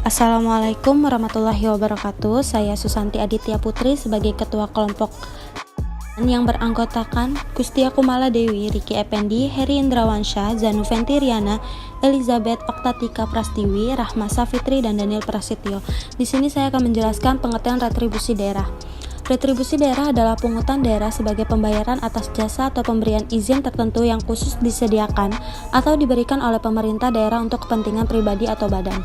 Assalamualaikum warahmatullahi wabarakatuh. Saya Susanti Aditya Putri sebagai Ketua Kelompok yang beranggotakan Kustia Kumala Dewi, Riki Effendi, Heri Indrawansyah, Zanu Ventiriana, Elizabeth Oktatika Prastiwi, Rahma Safitri, dan Daniel Prasetyo. Di sini saya akan menjelaskan pengertian retribusi daerah. Retribusi daerah adalah pungutan daerah sebagai pembayaran atas jasa atau pemberian izin tertentu yang khusus disediakan atau diberikan oleh pemerintah daerah untuk kepentingan pribadi atau badan.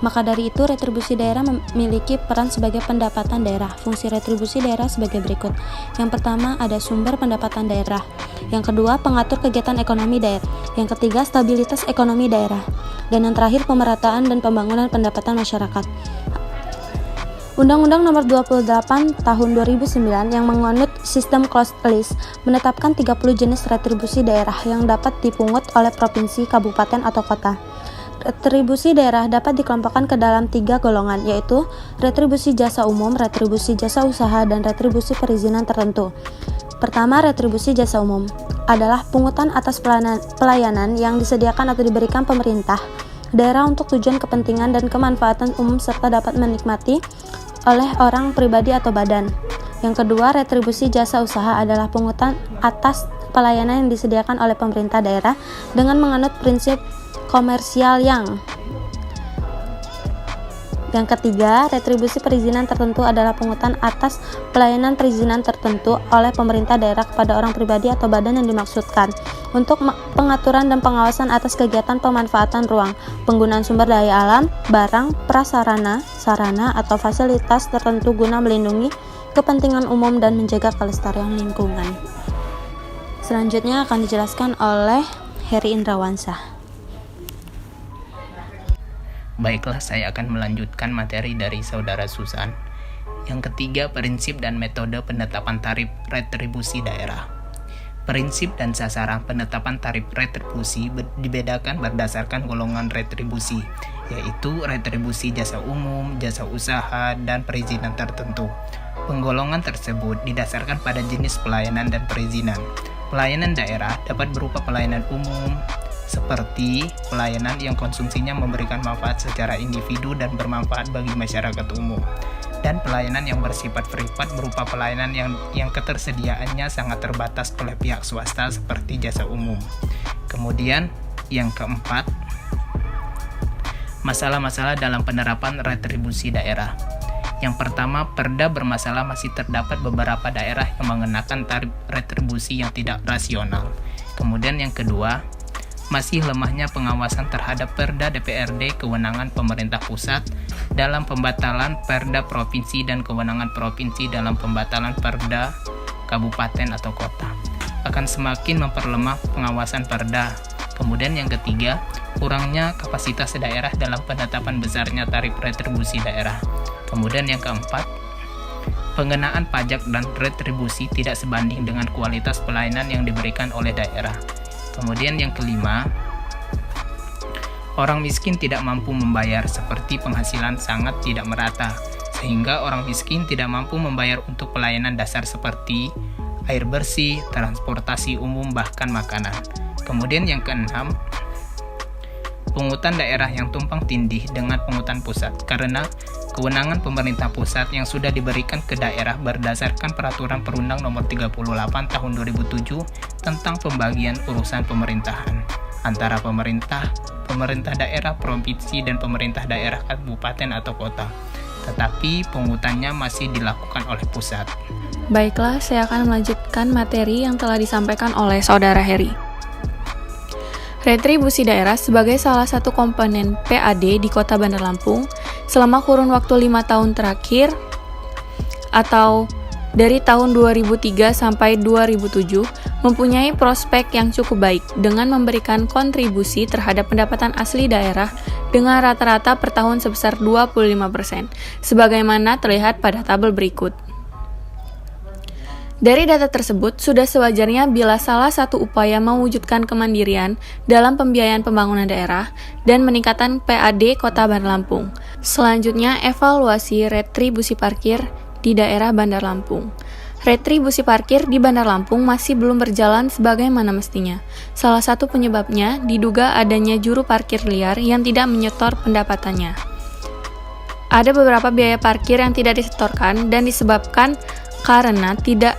Maka dari itu, retribusi daerah memiliki peran sebagai pendapatan daerah. Fungsi retribusi daerah sebagai berikut. Yang pertama, ada sumber pendapatan daerah. Yang kedua, pengatur kegiatan ekonomi daerah. Yang ketiga, stabilitas ekonomi daerah. Dan yang terakhir, pemerataan dan pembangunan pendapatan masyarakat. Undang-Undang Nomor 28 Tahun 2009 yang menganut sistem closed list menetapkan 30 jenis retribusi daerah yang dapat dipungut oleh provinsi, kabupaten, atau kota. Retribusi daerah dapat dikelompokkan ke dalam 3 golongan, yaitu retribusi jasa umum, retribusi jasa usaha, dan retribusi perizinan tertentu. Pertama, retribusi jasa umum adalah pungutan atas pelayanan yang disediakan atau diberikan pemerintah daerah untuk tujuan kepentingan dan kemanfaatan umum serta dapat menikmati oleh orang pribadi atau badan. Yang kedua, retribusi jasa usaha adalah pungutan atas pelayanan yang disediakan oleh pemerintah daerah dengan menganut prinsip komersial yang ketiga, retribusi perizinan tertentu adalah pungutan atas pelayanan perizinan tertentu oleh pemerintah daerah kepada orang pribadi atau badan yang dimaksudkan untuk pengaturan dan pengawasan atas kegiatan pemanfaatan ruang, penggunaan sumber daya alam, barang, prasarana, sarana, atau fasilitas tertentu guna melindungi kepentingan umum dan menjaga kelestarian lingkungan. Selanjutnya akan dijelaskan oleh Heri Indrawansyah. Baiklah, saya akan melanjutkan materi dari Saudara Susan. Yang ketiga, prinsip dan metode penetapan tarif retribusi daerah. Prinsip dan sasaran penetapan tarif retribusi dibedakan berdasarkan golongan retribusi, yaitu retribusi jasa umum, jasa usaha, dan perizinan tertentu. Penggolongan tersebut didasarkan pada jenis pelayanan dan perizinan. Pelayanan daerah dapat berupa pelayanan umum, seperti pelayanan yang konsumsinya memberikan manfaat secara individu dan bermanfaat bagi masyarakat umum, dan pelayanan yang bersifat privat berupa pelayanan yang ketersediaannya sangat terbatas oleh pihak swasta seperti jasa umum. Kemudian yang keempat, masalah-masalah dalam penerapan retribusi daerah. Yang pertama, Perda bermasalah masih terdapat beberapa daerah yang mengenakan tarif retribusi yang tidak rasional. Kemudian yang kedua, masih lemahnya pengawasan terhadap Perda DPRD, kewenangan pemerintah pusat dalam pembatalan Perda provinsi dan kewenangan provinsi dalam pembatalan Perda kabupaten atau kota akan semakin memperlemah pengawasan Perda. Kemudian yang ketiga, kurangnya kapasitas daerah dalam penetapan besarnya tarif retribusi daerah. Kemudian yang keempat, pengenaan pajak dan retribusi tidak sebanding dengan kualitas pelayanan yang diberikan oleh daerah. Kemudian yang kelima, orang miskin tidak mampu membayar seperti penghasilan sangat tidak merata, sehingga orang miskin tidak mampu membayar untuk pelayanan dasar seperti air bersih, transportasi umum, bahkan makanan. Kemudian yang keenam, pungutan daerah yang tumpang tindih dengan pungutan pusat karena kewenangan pemerintah pusat yang sudah diberikan ke daerah berdasarkan Peraturan Perundang Nomor 38 Tahun 2007 tentang pembagian urusan pemerintahan antara pemerintah daerah provinsi dan pemerintah daerah kabupaten atau kota. Tetapi pungutannya masih dilakukan oleh pusat. Baiklah, saya akan melanjutkan materi yang telah disampaikan oleh Saudara Heri. Retribusi daerah sebagai salah satu komponen PAD di Kota Bandar Lampung selama kurun waktu 5 tahun terakhir atau dari tahun 2003 sampai 2007 mempunyai prospek yang cukup baik dengan memberikan kontribusi terhadap pendapatan asli daerah dengan rata-rata per tahun sebesar 25%, sebagaimana terlihat pada tabel berikut. Dari data tersebut, sudah sewajarnya bila salah satu upaya mewujudkan kemandirian dalam pembiayaan pembangunan daerah dan meningkatkan PAD Kota Bandar Lampung. Selanjutnya, evaluasi retribusi parkir di daerah Bandar Lampung. Retribusi parkir di Bandar Lampung masih belum berjalan sebagaimana mestinya. Salah satu penyebabnya diduga adanya juru parkir liar yang tidak menyetor pendapatannya. Ada beberapa biaya parkir yang tidak disetorkan dan disebabkan karena tidak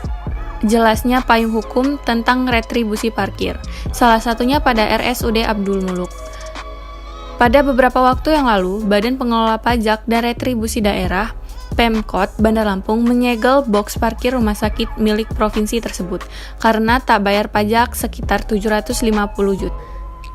jelasnya payung hukum tentang retribusi parkir. Salah satunya pada RSUD Abdul Muluk. Pada beberapa waktu yang lalu, Badan Pengelola Pajak dan Retribusi Daerah Pemkot Bandar Lampung menyegel box parkir rumah sakit milik provinsi tersebut karena tak bayar pajak sekitar 750 juta.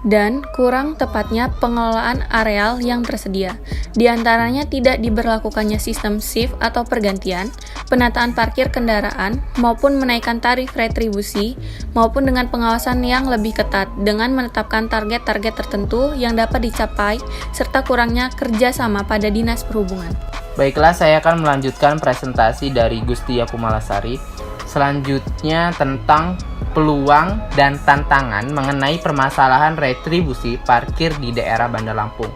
Dan kurang tepatnya pengelolaan areal yang tersedia. Di antaranya tidak diberlakukannya sistem shift atau pergantian, penataan parkir kendaraan, maupun menaikkan tarif retribusi, maupun dengan pengawasan yang lebih ketat dengan menetapkan target-target tertentu yang dapat dicapai, serta kurangnya kerjasama pada Dinas Perhubungan. Baiklah, saya akan melanjutkan presentasi dari Gustia Kumalasari. Selanjutnya tentang peluang dan tantangan mengenai permasalahan retribusi parkir di daerah Bandar Lampung.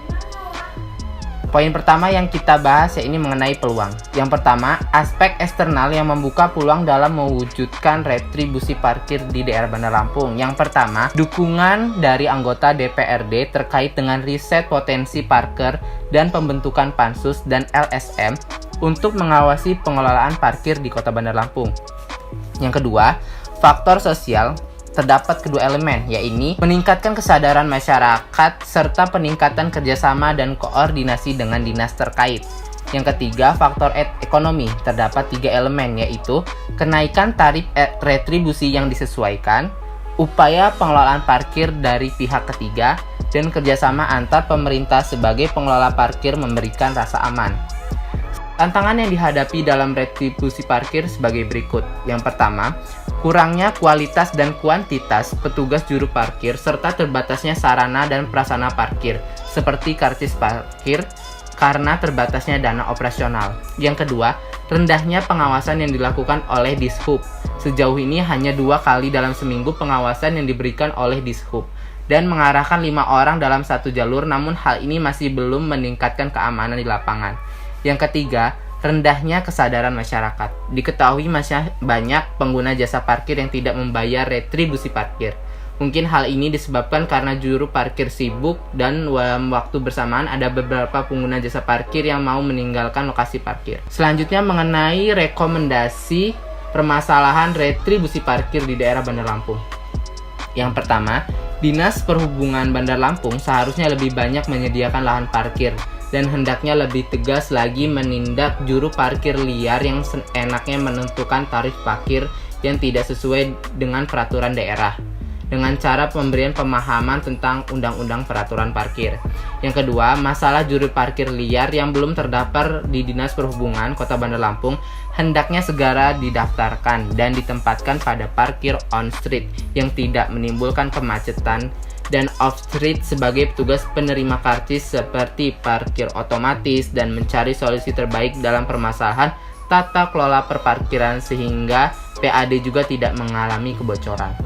Poin pertama yang kita bahas yaitu mengenai peluang. Yang pertama, aspek eksternal yang membuka peluang dalam mewujudkan retribusi parkir di daerah Bandar Lampung. Yang pertama, dukungan dari anggota DPRD terkait dengan riset potensi parkir dan pembentukan Pansus dan LSM untuk mengawasi pengelolaan parkir di Kota Bandar Lampung. Yang kedua, faktor sosial. Terdapat kedua elemen, yaitu meningkatkan kesadaran masyarakat serta peningkatan kerjasama dan koordinasi dengan dinas terkait. Yang ketiga, faktor ekonomi. Terdapat 3 elemen, yaitu kenaikan tarif retribusi yang disesuaikan, upaya pengelolaan parkir dari pihak ketiga, dan kerjasama antar pemerintah sebagai pengelola parkir memberikan rasa aman. Tantangan yang dihadapi dalam retribusi parkir sebagai berikut. Yang pertama, kurangnya kualitas dan kuantitas petugas juru parkir serta terbatasnya sarana dan prasarana parkir seperti karcis parkir karena terbatasnya dana operasional. Yang kedua, rendahnya pengawasan yang dilakukan oleh Dishub. Sejauh ini hanya 2 kali dalam seminggu pengawasan yang diberikan oleh Dishub dan mengarahkan 5 orang dalam satu jalur, namun hal ini masih belum meningkatkan keamanan di lapangan. Yang ketiga, rendahnya kesadaran masyarakat. Diketahui masih banyak pengguna jasa parkir yang tidak membayar retribusi parkir. Mungkin hal ini disebabkan karena juru parkir sibuk dan waktu bersamaan ada beberapa pengguna jasa parkir yang mau meninggalkan lokasi parkir. Selanjutnya mengenai rekomendasi permasalahan retribusi parkir di daerah Bandar Lampung. Yang pertama, Dinas Perhubungan Bandar Lampung seharusnya lebih banyak menyediakan lahan parkir dan hendaknya lebih tegas lagi menindak juru parkir liar yang enaknya menentukan tarif parkir yang tidak sesuai dengan peraturan daerah dengan cara pemberian pemahaman tentang undang-undang peraturan parkir. Yang kedua, masalah juru parkir liar yang belum terdaftar di Dinas Perhubungan Kota Bandar Lampung hendaknya segera didaftarkan dan ditempatkan pada parkir on street yang tidak menimbulkan kemacetan dan off-street sebagai petugas penerima karcis seperti parkir otomatis dan mencari solusi terbaik dalam permasalahan tata kelola perparkiran sehingga PAD juga tidak mengalami kebocoran.